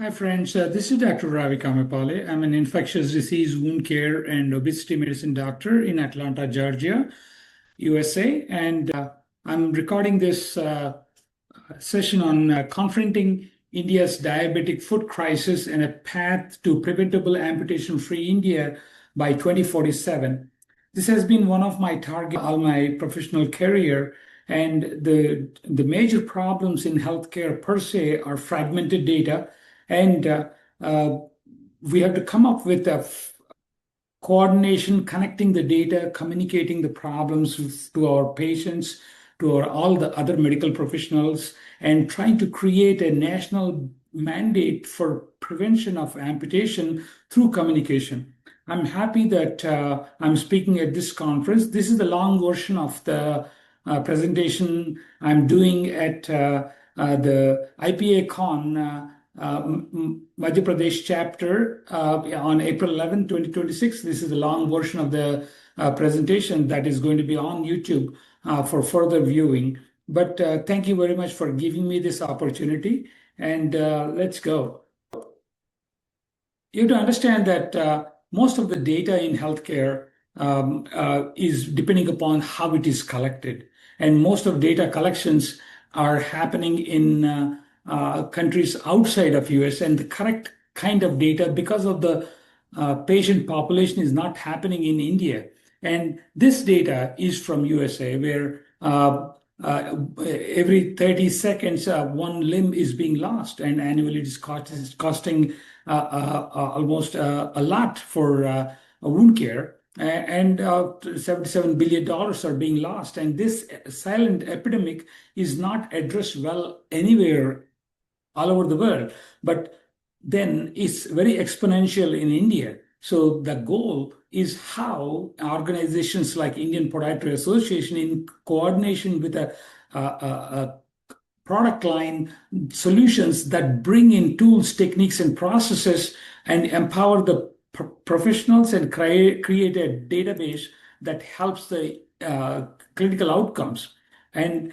Hi, friends. This is Dr. Ravi Kamepale. I'm an infectious disease, wound care, and obesity medicine doctor in Atlanta, Georgia, USA. And I'm recording this session on confronting India's diabetic foot crisis and a path to preventable amputation-free India by 2047. This has been one of my targets all my professional career. And the major problems in healthcare per se are fragmented data, and uh, we have to come up with a coordination, connecting the data, communicating the problems to our patients, to all the other medical professionals, and trying to create a national mandate for prevention of amputation through communication. I'm happy that I'm speaking at this conference. This is the long version of the presentation I'm doing at the IPA Con Madhya Pradesh chapter on April 11, 2026. This is the long version of the presentation that is going to be on YouTube for further viewing. But thank you very much for giving me this opportunity, and let's go. You have to understand that most of the data in healthcare is depending upon how it is collected. And most of data collections are happening in countries outside of US, and the correct kind of data, because of the patient population, is not happening in India. And this data is from USA, where every 30 seconds, one limb is being lost, and annually it is costing almost a lot for wound care. And $77 billion are being lost. And this silent epidemic is not addressed well anywhere all over the world, but then it's very exponential in India. So the goal is how organizations like Indian Podiatry Association, in coordination with a product line solutions that bring in tools, techniques, and processes, and empower the professionals, and create a database that helps the clinical outcomes. And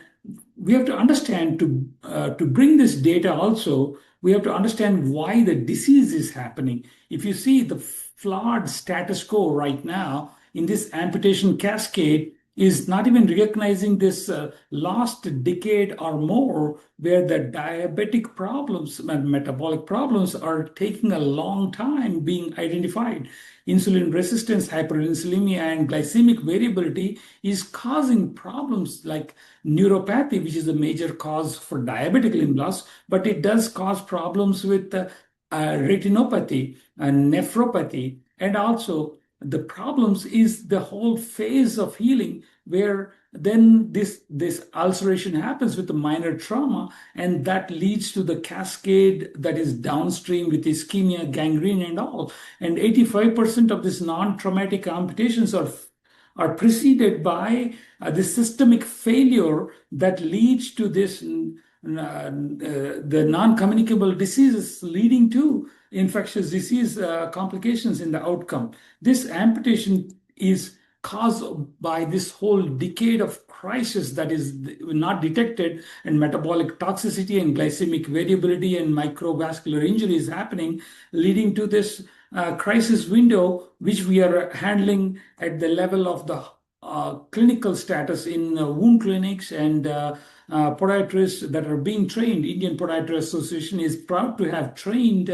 we have to understand, to bring this data also, we have to understand why the disease is happening. If you see the flawed status quo right now in this amputation cascade, is not even recognizing this last decade or more, where the diabetic problems and metabolic problems are taking a long time being identified. Insulin resistance, hyperinsulinemia, and glycemic variability is causing problems like neuropathy, which is a major cause for diabetic limb loss, but it does cause problems with retinopathy and nephropathy. And also the problems is the whole phase of healing, where then this ulceration happens with a minor trauma, and that leads to the cascade that is downstream with ischemia, gangrene, and all. And 85% of these non-traumatic amputations are preceded by the systemic failure that leads to this the non-communicable diseases, leading to infectious disease complications in the outcome. This amputation is caused by this whole decade of crisis that is not detected, and metabolic toxicity and glycemic variability and microvascular injury is happening, leading to this crisis window, which we are handling at the level of the clinical status in wound clinics and podiatrists that are being trained. Indian Podiatry Association is proud to have trained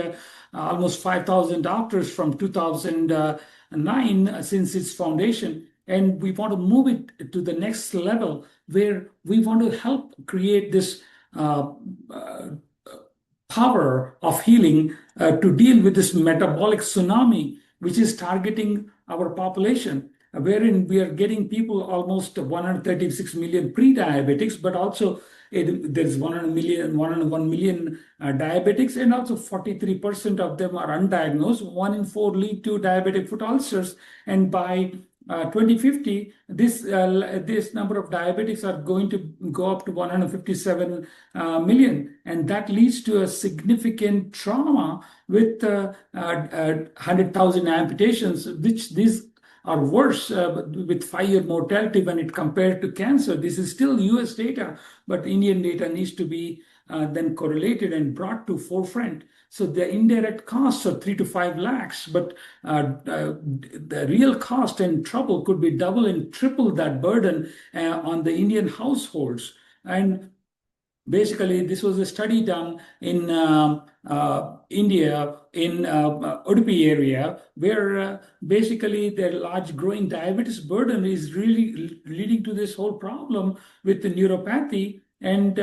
almost 5,000 doctors from 2009 since its foundation. And we want to move it to the next level, where we want to help create this power of healing to deal with this metabolic tsunami, which is targeting our population, wherein we are getting people, almost 136 million pre-diabetics, but also there's 101 million diabetics, and also 43% of them are undiagnosed. 1 in 4 lead to diabetic foot ulcers, and by 2050, this number of diabetics are going to go up to 157 million, and that leads to a significant trauma with 100,000 amputations, which these are worse with 5-year mortality when it compared to cancer. This is still US data, but Indian data needs to be then correlated and brought to forefront. So the indirect costs are 3 to 5 lakhs, but the real cost and trouble could be double and triple that burden on the Indian households. And basically, this was a study done in India, in Udupi area, where basically the large growing diabetes burden is really leading to this whole problem with the neuropathy. And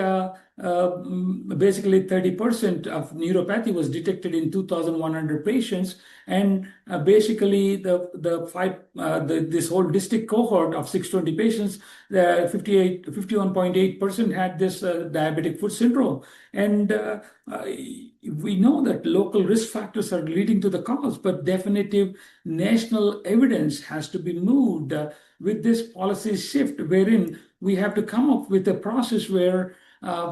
basically 30% of neuropathy was detected in 2,100 patients. And basically this whole district cohort of 620 patients, 51.8% had this diabetic foot syndrome. And we know that local risk factors are leading to the cause, but definitive national evidence has to be moved with this policy shift, wherein we have to come up with a process where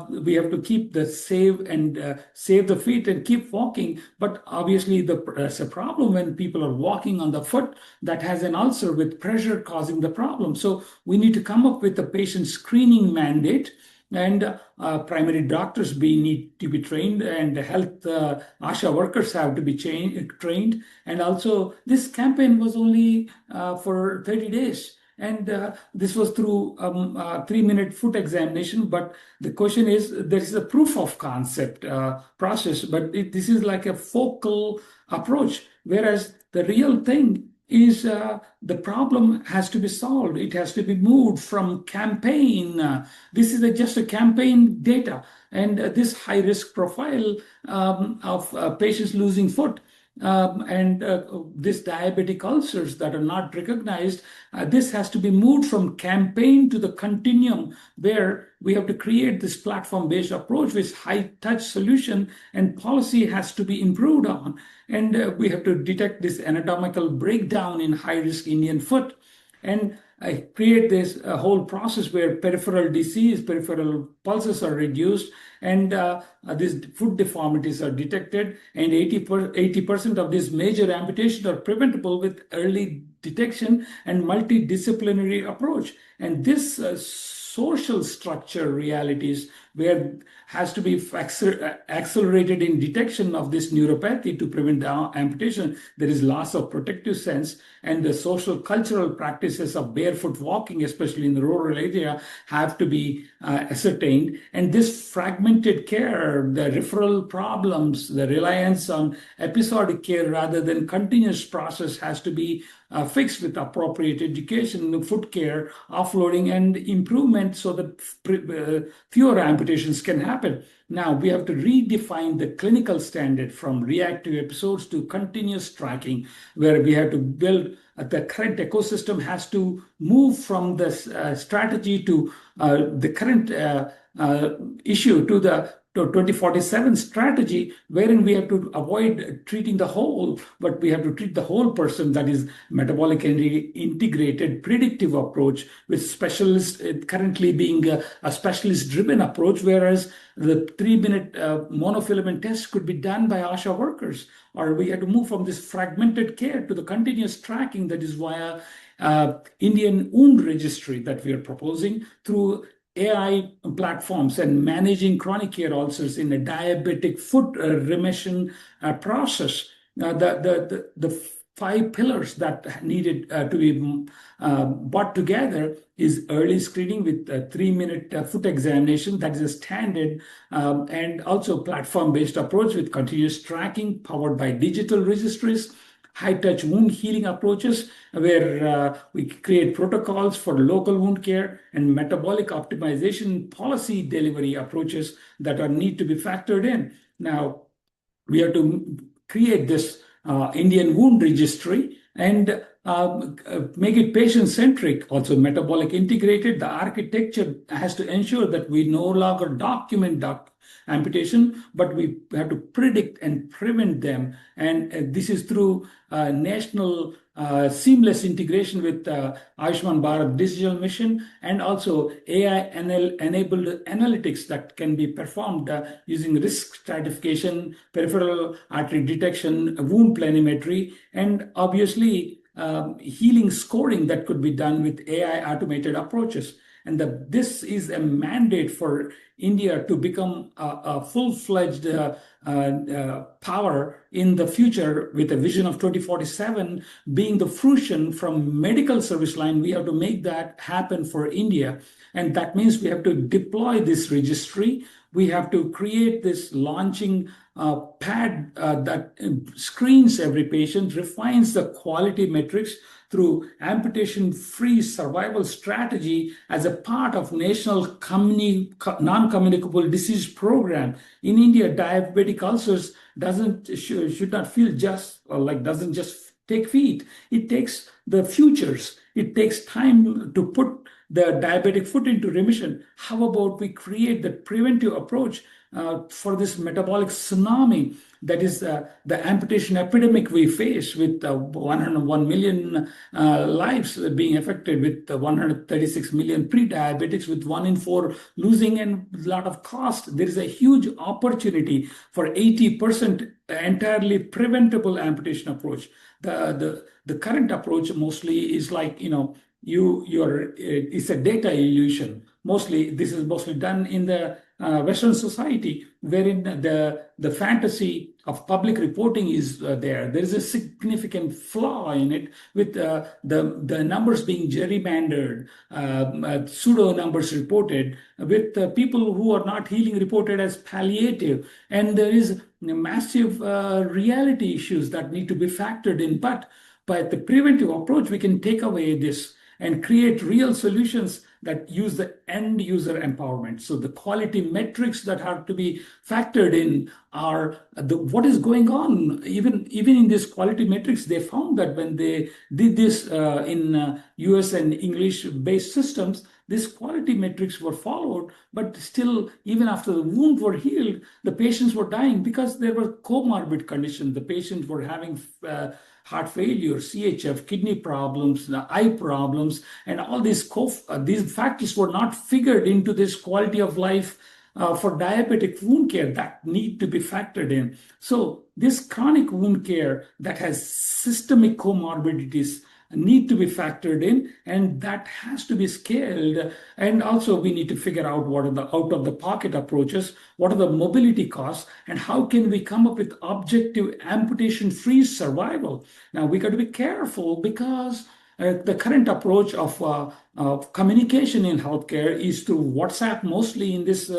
we have to keep the save the feet and keep walking. But obviously, there's a problem when people are walking on the foot that has an ulcer with pressure causing the problem. So we need to come up with a patient screening mandate. And primary doctors need to be trained, and health ASHA workers have to be trained. And also, this campaign was only for 30 days. And this was through a 3-minute foot examination. But the question is, there is a proof of concept process, but this is like a focal approach. Whereas the real thing is the problem has to be solved. It has to be moved from campaign. This is just a campaign data. And this high risk profile of patients losing foot and this diabetic ulcers that are not recognized, this has to be moved from campaign to the continuum, where we have to create this platform-based approach with high-touch solution, and policy has to be improved on. And we have to detect this anatomical breakdown in high-risk Indian foot. And I create this whole process where peripheral disease, peripheral pulses are reduced, and these foot deformities are detected, and 80% of these major amputations are preventable with early detection and multidisciplinary approach. And this social structure realities where has to be accelerated in detection of this neuropathy to prevent the amputation. There is loss of protective sense, and the social cultural practices of barefoot walking, especially in the rural area, have to be ascertained. And this fragmented care, the referral problems, the reliance on episodic care rather than continuous process has to be fixed with appropriate education, foot care, offloading, and improvement so that fewer amputations can happen. Now, we have to redefine the clinical standard from reactive episodes to continuous tracking, where we have to build the current ecosystem has to move from the strategy to the current issue to the 2047 strategy, wherein we have to avoid treating the whole, but we have to treat the whole person. That is metabolic and integrated predictive approach, with specialists currently being a specialist-driven approach, whereas the 3-minute monofilament test could be done by ASHA workers. Or we have to move from this fragmented care to the continuous tracking that is via Indian wound registry that we are proposing through AI platforms, and managing chronic care ulcers in a diabetic foot remission process. The 5 pillars that needed to be brought together is early screening with a 3-minute foot examination, that is a standard, and also platform-based approach with continuous tracking powered by digital registries, high-touch wound healing approaches, where we create protocols for local wound care, and metabolic optimization policy delivery approaches that need to be factored in. Now, we have to create this Indian wound registry and make it patient-centric, also metabolic integrated. The architecture has to ensure that we no longer document amputation, but we have to predict and prevent them. And this is through national seamless integration with Ayushman Bharat digital mission, and also AI-enabled analytics that can be performed using risk stratification, peripheral artery detection, wound planimetry, and obviously healing scoring that could be done with AI automated approaches. And this is a mandate for India to become a full-fledged power in the future, with a vision of 2047 being the fruition from medical service line. We have to make that happen for India. And that means we have to deploy this registry. We have to create this launching pad that screens every patient, refines the quality metrics through amputation-free survival strategy as a part of national non-communicable disease program. In India, diabetic ulcers should not feel doesn't just take feet. It takes the futures. It takes time to put the diabetic foot into remission. How about we create the preventive approach for this metabolic tsunami that is the amputation epidemic we face, with 101 million lives being affected, with 136 million pre-diabetics, with 1 in 4 losing, and a lot of cost. There is a huge opportunity for 80% entirely preventable amputation approach. The current approach mostly is like, it's a data illusion. This is mostly done in the Western society, wherein the fantasy of public reporting is there. There is a significant flaw in it, with the numbers being gerrymandered, pseudo numbers reported, with people who are not healing reported as palliative. And there is massive reality issues that need to be factored in. But by the preventive approach, we can take away this and create real solutions that use the end user empowerment. So the quality metrics that have to be factored in are what is going on. Even in these quality metrics, they found that when they did this in US and English-based systems, these quality metrics were followed, but still, even after the wounds were healed, the patients were dying because there were comorbid conditions. The patients were having heart failure, CHF, kidney problems, eye problems, and all these factors were not figured into this quality of life for diabetic wound care that need to be factored in. So this chronic wound care that has systemic comorbidities need to be factored in, and that has to be scaled. And also we need to figure out what are the out-of-the-pocket approaches, what are the mobility costs, and how can we come up with objective amputation-free survival. Now we got to be careful, because the current approach of communication in healthcare is through WhatsApp, mostly in this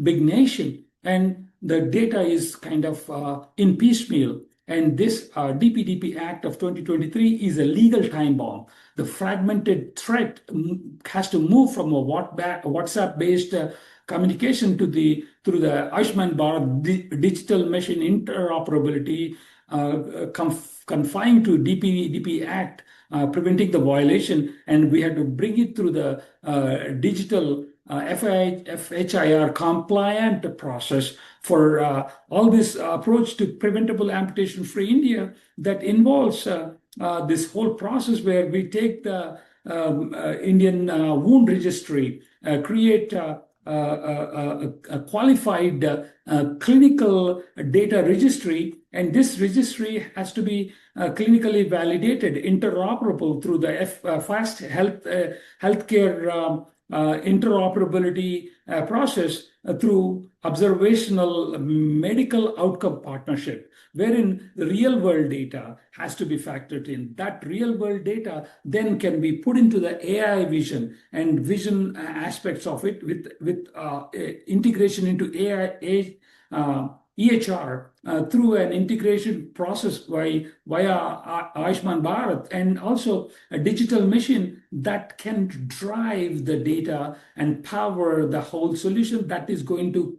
big nation, and the data is kind of in piecemeal. And this DPDP Act of 2023 is a legal time bomb. The fragmented threat has to move from a WhatsApp-based communication through the Ayushman Bharat digital machine interoperability, confined to DPDP Act, preventing the violation, and we had to bring it through the digital FHIR compliant process for all this approach to preventable amputation-free India, that involves this whole process where we take the Indian wound registry, create a qualified clinical data registry, and this registry has to be clinically validated, interoperable through the fast healthcare interoperability process through observational medical outcome partnership, wherein the real world data has to be factored in. That real world data then can be put into the AI vision and vision aspects of it, with integration into AI EHR through an integration process via Ayushman Bharat, and also a digital machine that can drive the data and power the whole solution that is going to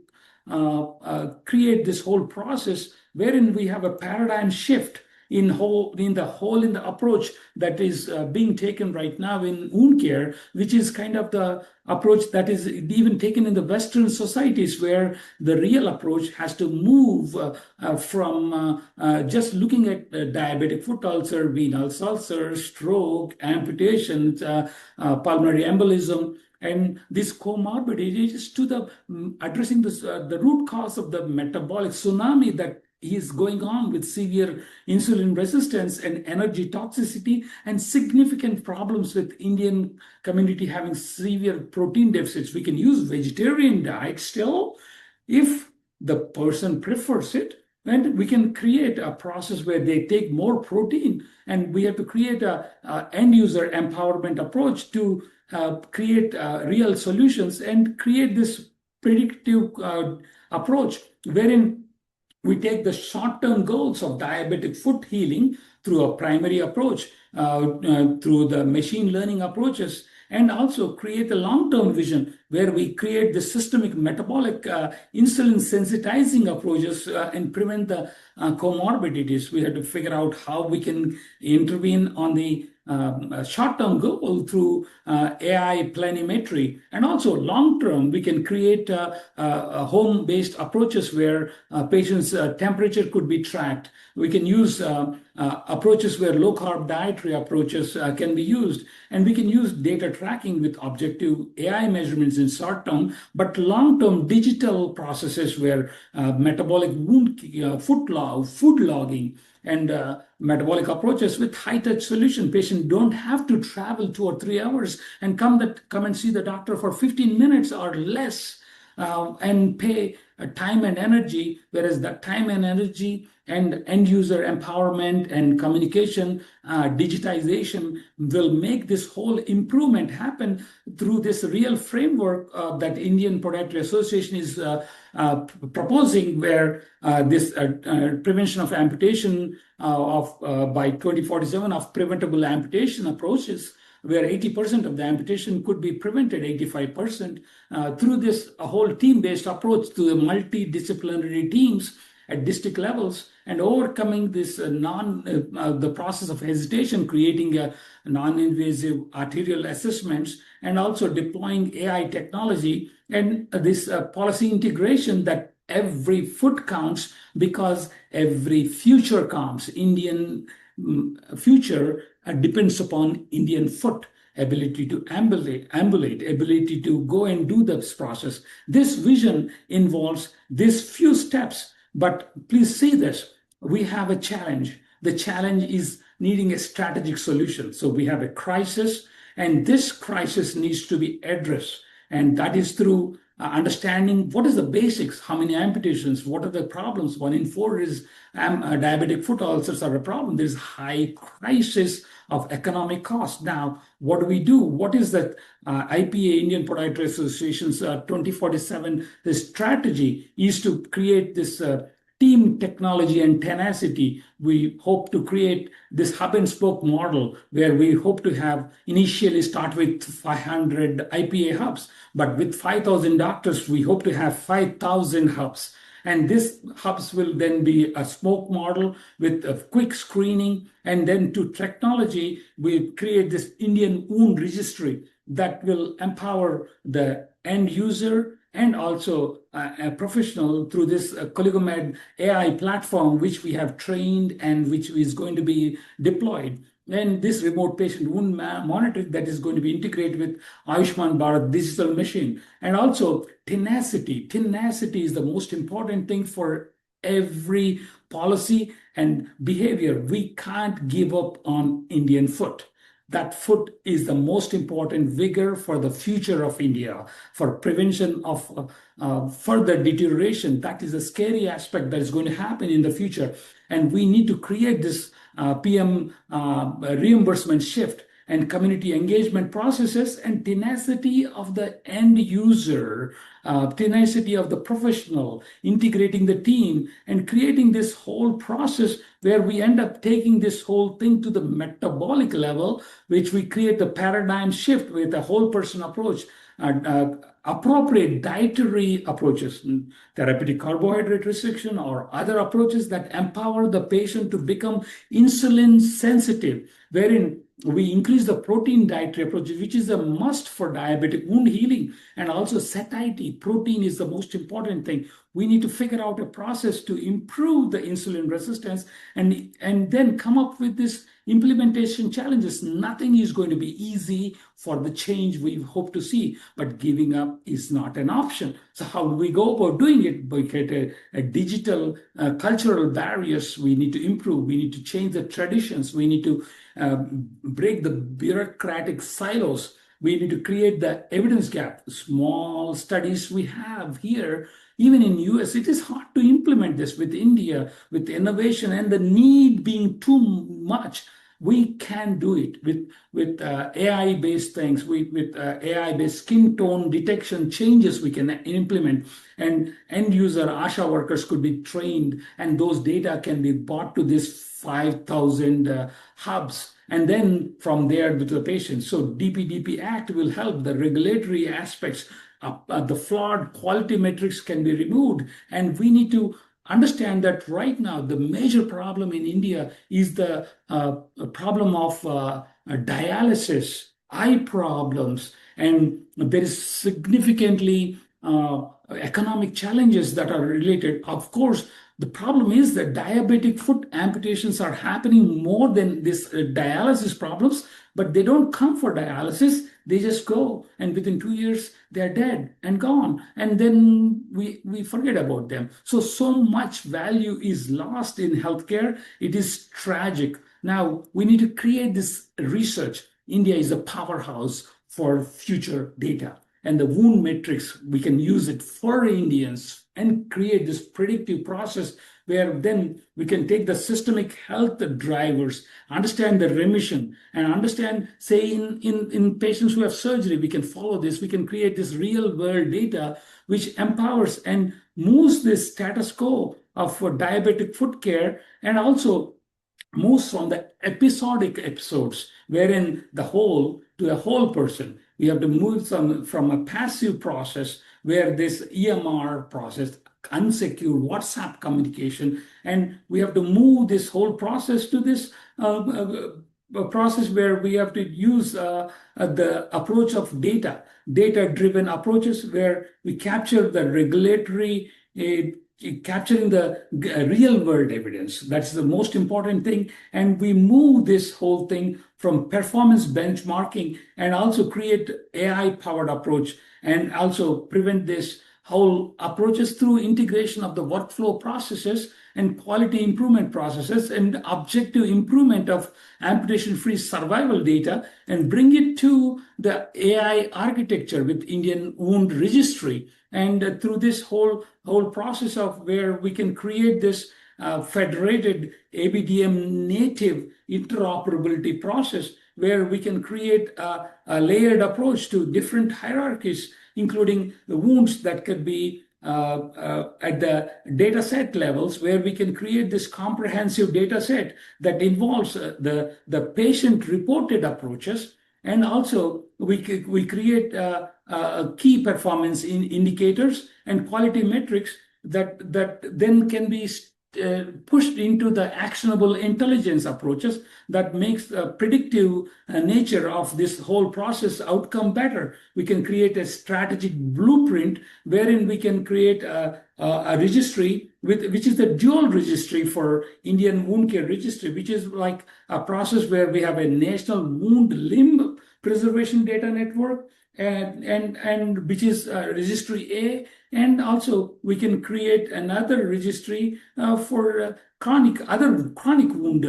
create this whole process, wherein we have a paradigm shift in the approach that is being taken right now in wound care, which is kind of the approach that is even taken in the Western societies, where the real approach has to move from just looking at diabetic foot ulcer, venous ulcer, stroke, amputations, pulmonary embolism, and this comorbidities, to the addressing the root cause of the metabolic tsunami that he is going on with severe insulin resistance and energy toxicity and significant problems with Indian community having severe protein deficits. We can use vegetarian diet still if the person prefers it. And we can create a process where they take more protein, and we have to create a end user empowerment approach to create real solutions and create this predictive approach wherein we take the short-term goals of diabetic foot healing through a primary approach, through the machine learning approaches, and also create a long-term vision where we create the systemic metabolic insulin sensitizing approaches and prevent the comorbidities. We have to figure out how we can intervene on the short-term goal through AI planimetry, and also long-term we can create home-based approaches where patients' temperature could be tracked. We can use approaches where low-carb dietary approaches can be used, and we can use data tracking with objective AI measurements in short-term, but long-term digital processes where metabolic wound food logging and metabolic approaches with high-touch solution. Patients don't have to travel 2 or 3 hours and come and see the doctor for 15 minutes or less and pay time and energy, whereas that time and energy and end user empowerment and communication digitization will make this whole improvement happen through this real framework that Indian Podiatry Association is proposing, where this prevention of amputation by 2047 of preventable amputation approaches, where 80% of the amputation could be prevented, 85%, through this whole team-based approach to the multidisciplinary teams at district levels, and overcoming this the process of hesitation, creating a non-invasive arterial assessments, and also deploying AI technology and this policy integration that every foot counts because every future counts. Indian future depends upon Indian foot, ability to ambulate, ability to go and do this process. This vision involves these few steps, but please see this. We have a challenge. The challenge is needing a strategic solution. So we have a crisis, and this crisis needs to be addressed. And that is through understanding what is the basics, how many amputations, what are the problems. 1 in 4 is diabetic foot ulcers are a problem. There's high crisis of economic cost. Now, what do we do? What is that IPA, Indian Podiatry Association's 2047, the strategy is to create this team technology and tenacity. We hope to create this hub and spoke model where we hope to have initially start with 500 IPA hubs, but with 5,000 doctors, we hope to have 5,000 hubs. And these hubs will then be a spoke model with a quick screening. And then to technology, we create this Indian wound registry that will empower the end user and also a professional through this Coligomed AI platform, which we have trained and which is going to be deployed. And this remote patient wound monitoring that is going to be integrated with Ayushman Bharat digital machine. And also tenacity. Tenacity is the most important thing for every policy and behavior. We can't give up on Indian foot. That foot is the most important vigor for the future of India, for prevention of further deterioration. That is a scary aspect that is going to happen in the future. And we need to create this PM reimbursement shift and community engagement processes and tenacity of the end user, tenacity of the professional, integrating the team and creating this whole process where we end up taking this whole thing to the metabolic level, which we create the paradigm shift with a whole person approach, appropriate dietary approaches, therapeutic carbohydrate restriction or other approaches that empower the patient to become insulin sensitive, wherein we increase the protein dietary approach, which is a must for diabetic wound healing, and also satiety. Protein is the most important thing. We need to figure out a process to improve the insulin resistance, and then come up with this implementation challenges. Nothing is going to be easy for the change we hope to see, but giving up is not an option. So how do we go about doing it? We get a digital cultural barriers we need to improve. We need to change the traditions. We need to break the bureaucratic silos. We need to create the evidence gap. Small studies we have here, even in US, it is hard to implement this. With India, with innovation and the need being too much, we can do it with AI-based things, with AI-based skin tone detection changes we can implement, and end user ASHA workers could be trained, and those data can be brought to this 5,000 hubs, and then from there to the patient. So DPDP Act will help. The regulatory aspects, the flawed quality metrics can be removed, and we need to understand that right now the major problem in India is the problem of dialysis, eye problems, and there is significantly economic challenges that are related. Of course, the problem is that diabetic foot amputations are happening more than this dialysis problems, but they don't come for dialysis. They just go, and within 2 years, they're dead and gone. And then we forget about them. So much value is lost in healthcare. It is tragic. Now, we need to create this research. India is a powerhouse for future data. And the wound metrics, we can use it for Indians and create this predictive process where then we can take the systemic health drivers, understand the remission, and understand, say, in patients who have surgery, we can follow this, we can create this real world data which empowers and moves this status quo of diabetic foot care, and also moves from the episodic episodes, wherein the whole to a whole person. We have to move from a passive process where this EMR process, unsecured WhatsApp communication, and we have to move this whole process to this process where we have to use the approach of data-driven approaches, where we capture the regulatory capturing the real world evidence. That's the most important thing. And we move this whole thing from performance benchmarking and also create AI powered approach, and also prevent this whole approaches through integration of the workflow processes and quality improvement processes and objective improvement of amputation-free survival data, and bring it to the AI architecture with Indian Wound Registry. And through this whole process of where we can create this federated ABDM native interoperability process, where we can create a layered approach to different hierarchies, including the wounds that could be at the data set levels, where we can create this comprehensive data set that involves the patient reported approaches, and also we create key performance indicators and quality metrics that then can be pushed into the actionable intelligence approaches that makes the predictive nature of this whole process outcome better. We can create a strategic blueprint wherein we can create a registry which is the dual registry for Indian Wound Care Registry, which is like a process where we have a national wound limb preservation data network, and which is registry A, and also we can create another registry for chronic wound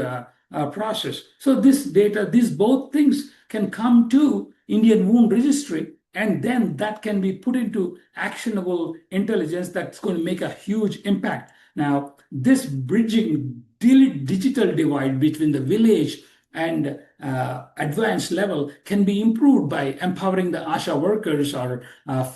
process. So this data, these both things can come to Indian Wound Registry, and then that can be put into actionable intelligence that's going to make a huge impact. Now, this bridging digital divide between the village and advanced level can be improved by empowering the ASHA workers or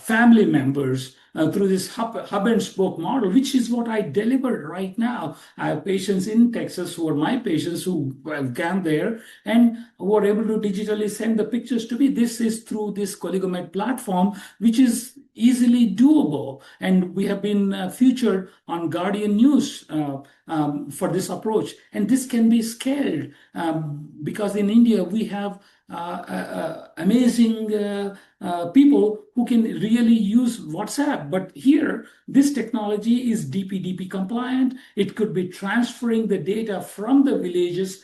family members through this hub and spoke model, which is what I deliver right now. I have patients in Texas who are my patients who have gone there and who are able to digitally send the pictures to me. This is through this Coligomed platform, which is easily doable. And we have been featured on Guardian News for this approach. And this can be scaled because in India, we have amazing people who can really use WhatsApp. But here, this technology is DPDP compliant. It could be transferring the data from the villages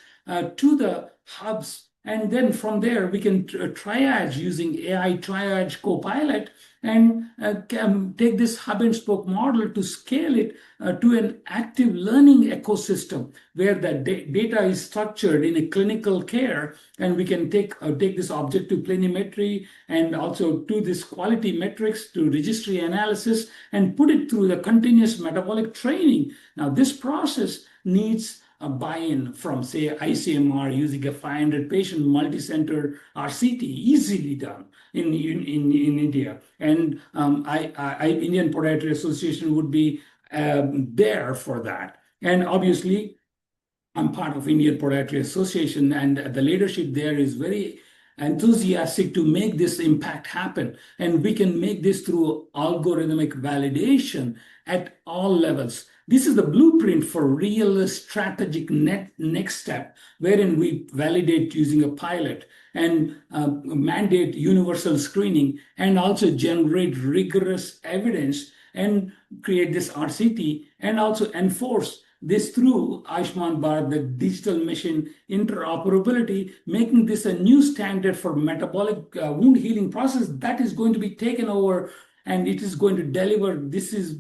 to the hubs. And then from there, we can triage using AI triage copilot and can take this hub and spoke model to scale it to an active learning ecosystem where the data is structured in a clinical care, and we can take this objective planimetry and also do this quality metrics to registry analysis and put it through the continuous metabolic training. Now, this process needs a buy-in from, say, ICMR using a 500 patient multi-center RCT, easily done in India. And Indian Podiatry Association would be there for that. And obviously, I'm part of Indian Podiatry Association, and the leadership there is very enthusiastic to make this impact happen. And we can make this through algorithmic validation at all levels. This is the blueprint for real strategic next step, wherein we validate using a pilot and mandate universal screening and also generate rigorous evidence and create this RCT and also enforce this through Ayushman Bharat, the digital machine interoperability, making this a new standard for metabolic wound healing process that is going to be taken over, and it is going to deliver. This is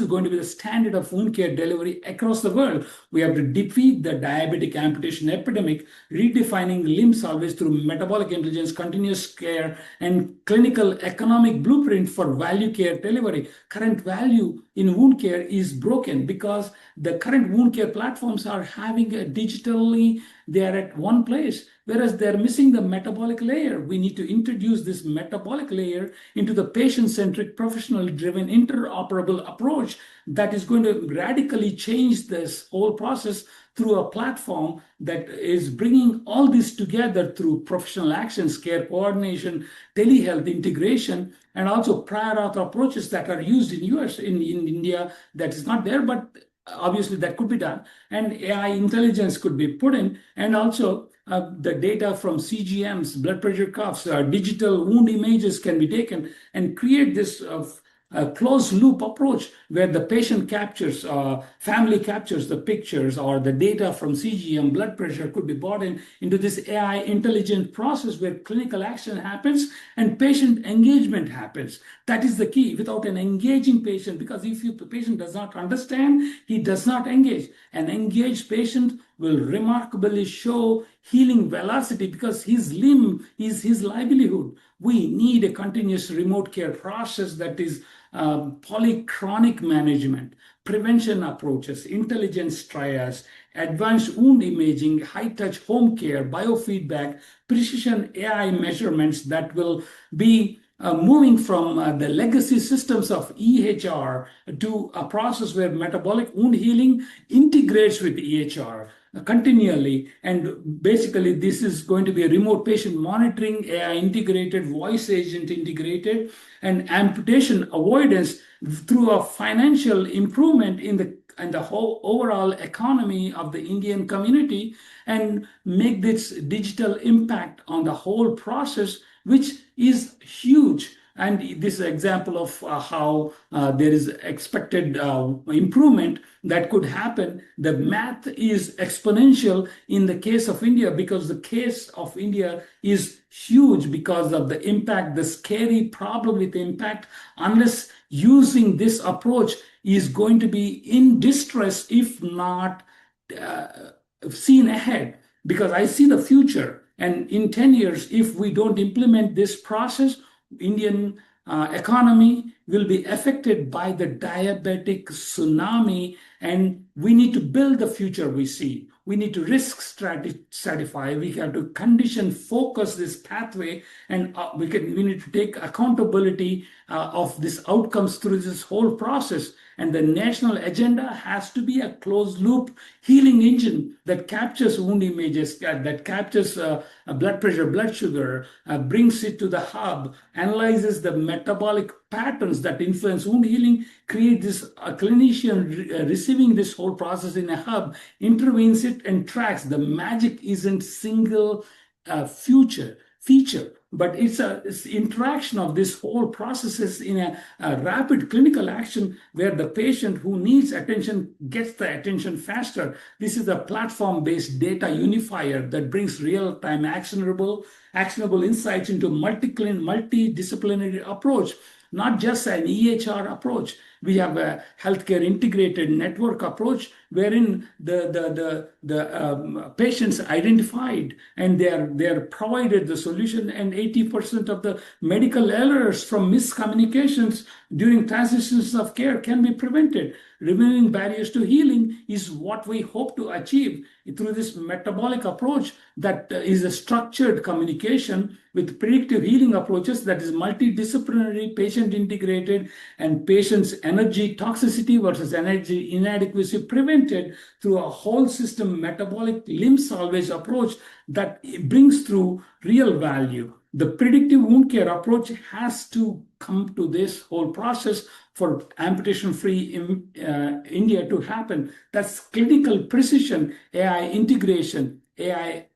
going to be the standard of wound care delivery across the world. We have to defeat the diabetic amputation epidemic, redefining limb salvage through metabolic intelligence, continuous care, and clinical economic blueprint for value care delivery. Current value in wound care is broken because the current wound care platforms are having a digitally, they are at one place, whereas they're missing the metabolic layer. We need to introduce this metabolic layer into the patient-centric, professional-driven, interoperable approach that is going to radically change this whole process through a platform that is bringing all this together through professional actions, care coordination, telehealth integration, and also prior auth approaches that are used in US, in India, that is not there, but obviously that could be done. And AI intelligence could be put in, and also the data from CGMs, blood pressure cuffs, digital wound images can be taken and create this closed loop approach where the patient captures, family captures the pictures or the data from CGM, blood pressure could be brought into this AI intelligent process where clinical action happens and patient engagement happens. That is the key. Without an engaging patient, because if the patient does not understand, he does not engage. An engaged patient will remarkably show healing velocity because his limb is his livelihood. We need a continuous remote care process that is polychronic management, prevention approaches, intelligence triage, advanced wound imaging, high-touch home care, biofeedback, precision AI measurements that will be moving from the legacy systems of EHR to a process where metabolic wound healing integrates with EHR continually. And basically, this is going to be a remote patient monitoring, AI integrated, voice agent integrated, and amputation avoidance through a financial improvement in the whole overall economy of the Indian community, and make this digital impact on the whole process, which is huge. And this is an example of how there is expected improvement that could happen. The math is exponential in the case of India because the case of India is huge because of the impact, the scary problem with the impact. Unless using this approach is going to be in distress, if not seen ahead, because I see the future. And in 10 years, if we don't implement this process, Indian economy will be affected by the diabetic tsunami, and we need to build the future we see. We need to risk stratify. We have to condition focus this pathway, and we need to take accountability of these outcomes through this whole process. And the national agenda has to be a closed loop healing engine that captures wound images, that captures blood pressure, blood sugar, brings it to the hub, analyzes the metabolic patterns that influence wound healing, create this clinician receiving this whole process in a hub, intervenes it and tracks. The magic isn't single feature, but it's the interaction of this whole processes in a rapid clinical action where the patient who needs attention gets the attention faster. This is a platform-based data unifier that brings real-time actionable insights into multidisciplinary approach, not just an EHR approach. We have a healthcare integrated network approach wherein the patients identified and they're provided the solution, and 80% of the medical errors from miscommunications during transitions of care can be prevented. Removing barriers to healing is what we hope to achieve through this metabolic approach that is a structured communication with predictive healing approaches that is multidisciplinary, patient integrated, and patient's energy toxicity versus energy inadequacy prevented through a whole system metabolic limb salvage approach that brings through real value. The predictive wound care approach has to come to this whole process for amputation-free India to happen. That's clinical precision, AI integration, AI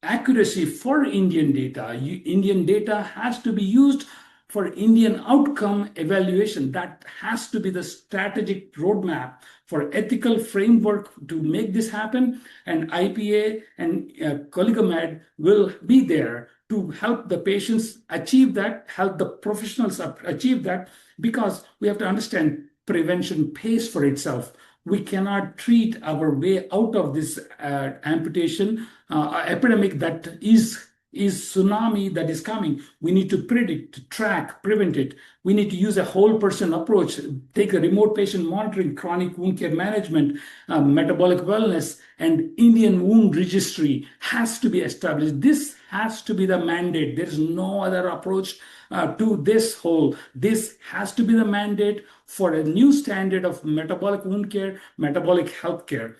accuracy for Indian data. Indian data has to be used for Indian outcome evaluation. That has to be the strategic roadmap for ethical framework to make this happen. And IPA and Coligamed will be there to help the patients achieve that, help the professionals achieve that, because we have to understand prevention pays for itself. We cannot treat our way out of this amputation epidemic that is tsunami that is coming. We need to predict, track, prevent it. We need to use a whole person approach, take a remote patient monitoring, chronic wound care management, metabolic wellness, and Indian wound registry has to be established. This has to be the mandate. There is no other approach to this whole. This has to be the mandate for a new standard of metabolic wound care, metabolic health care.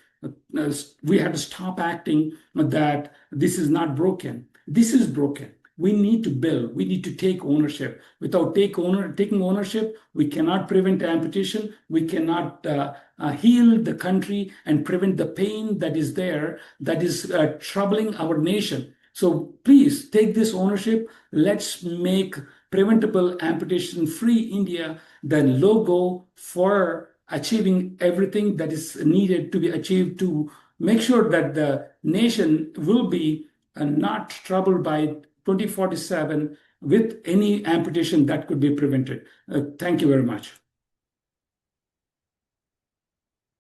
We have to stop acting that this is not broken. This is broken. We need to build. We need to take ownership. Without taking ownership, we cannot prevent amputation. We cannot heal the country and prevent the pain that is there, that is troubling our nation. So please take this ownership. Let's make preventable amputation-free India the logo for achieving everything that is needed to be achieved to make sure that the nation will be not troubled by 2047 with any amputation that could be prevented. Thank you very much.